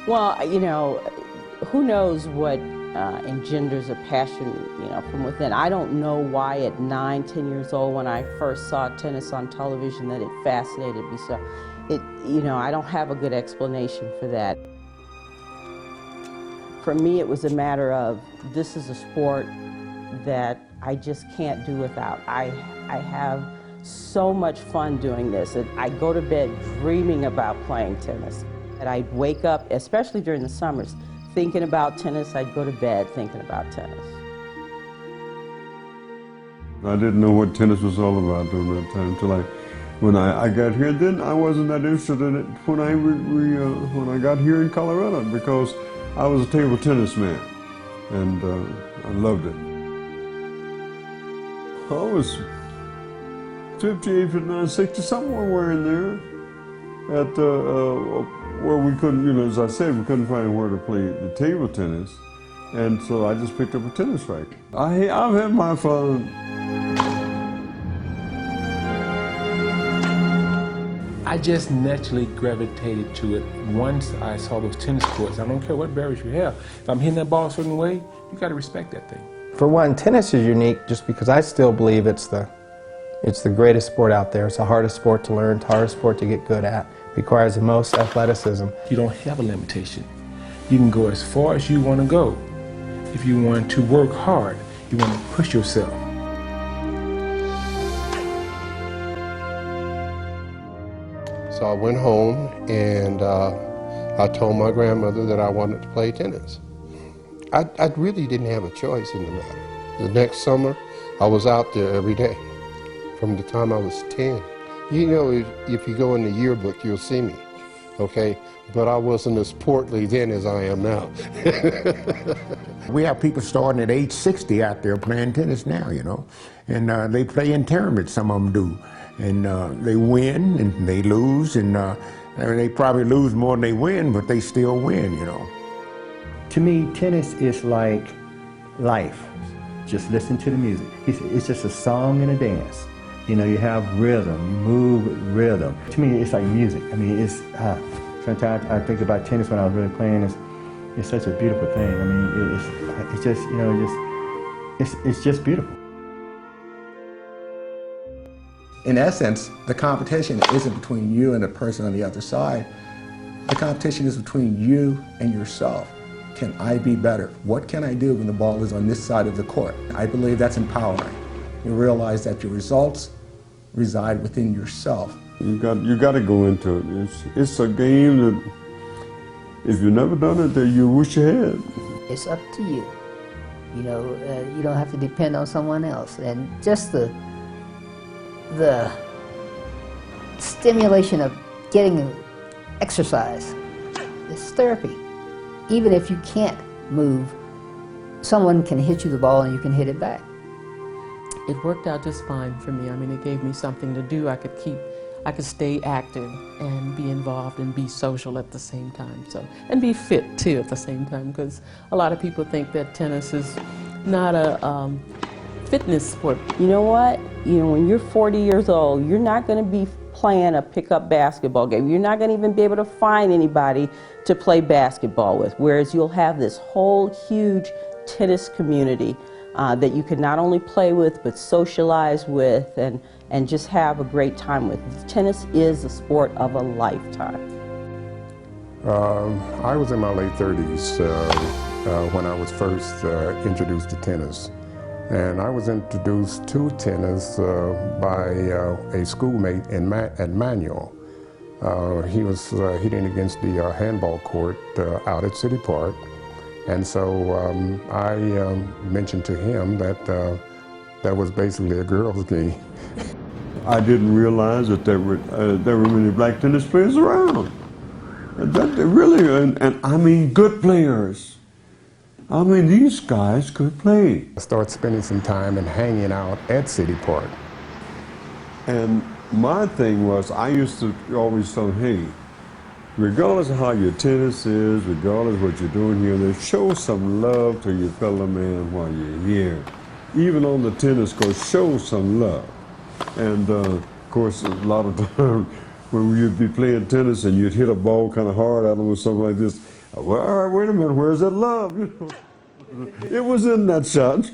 Well, who knows what engenders a passion, from within. I don't know why at 9, 10 years old when I first saw tennis on television that it fascinated me. So, I don't have a good explanation for that. For me, it was a matter of, this is a sport that I just can't do without. I have so much fun doing this. I go to bed dreaming about playing tennis. And I'd wake up, especially during the summers, thinking about tennis. I'd go to bed thinking about tennis. I didn't know what tennis was all about during that time until when I got here. Then I wasn't that interested in it when I got here in Colorado, because I was a table tennis man, and I loved it. I was 58, 59, 60, somewhere in there, at where we couldn't, as I said, we couldn't find where to play the table tennis, and so I just picked up a tennis racket. I've had my fun. I just naturally gravitated to it once I saw those tennis courts. I don't care what barriers you have. If I'm hitting that ball a certain way, you got to respect that thing. For one, tennis is unique just because I still believe it's the greatest sport out there. It's the hardest sport to learn, it's the hardest sport to get good at. It requires the most athleticism. You don't have a limitation. You can go as far as you want to go. If you want to work hard, you want to push yourself. So I went home and I told my grandmother that I wanted to play tennis. I really didn't have a choice in the matter. The next summer, I was out there every day from the time I was 10. If you go in the yearbook, you'll see me, okay? But I wasn't as portly then as I am now. We have people starting at age 60 out there playing tennis now, and they play in tournaments, some of them do. And they win and they lose, and they probably lose more than they win, but they still win, To me, tennis is like life. Just listen to the music. It's just a song and a dance. You have rhythm, you move with rhythm. To me, it's like music. I mean, sometimes I think about tennis when I was really playing. It's such a beautiful thing. I mean, it's just, it's just beautiful. In essence, the competition isn't between you and the person on the other side. The competition is between you and yourself. Can I be better? What can I do when the ball is on this side of the court? I believe that's empowering. You realize that your results reside within yourself. You got to go into it. It's a game that, if you've never done it, that you wish you had. It's up to you. You don't have to depend on someone else. And just the stimulation of getting exercise, it's therapy. Even if you can't move, someone can hit you the ball and you can hit it back. It worked out just fine for me. I mean, it gave me something to do. I could stay active and be involved and be social at the same time. And be fit too at the same time, because a lot of people think that tennis is not a fitness sport. You know what? When you're 40 years old, you're not going to be playing a pickup basketball game. You're not going to even be able to find anybody to play basketball with, whereas you'll have this whole huge tennis community that you can not only play with, but socialize with and just have a great time with. Tennis is a sport of a lifetime. I was in my late 30s when I was first introduced to tennis. And I was introduced to tennis by a schoolmate at Manual. He was hitting against the handball court out at City Park. And so I mentioned to him that that was basically a girl's game. I didn't realize that there were many black tennis players around. And I mean good players. I mean, these guys could play. I started spending some time and hanging out at City Park. And my thing was, I used to always tell them, hey, regardless of how your tennis is, regardless of what you're doing here, then show some love to your fellow man while you're here. Even on the tennis court, show some love. And of course, a lot of times when you'd be playing tennis and you'd hit a ball kind of hard at them or something like this, Well, all right, wait a minute, where's that love? It was in that shot.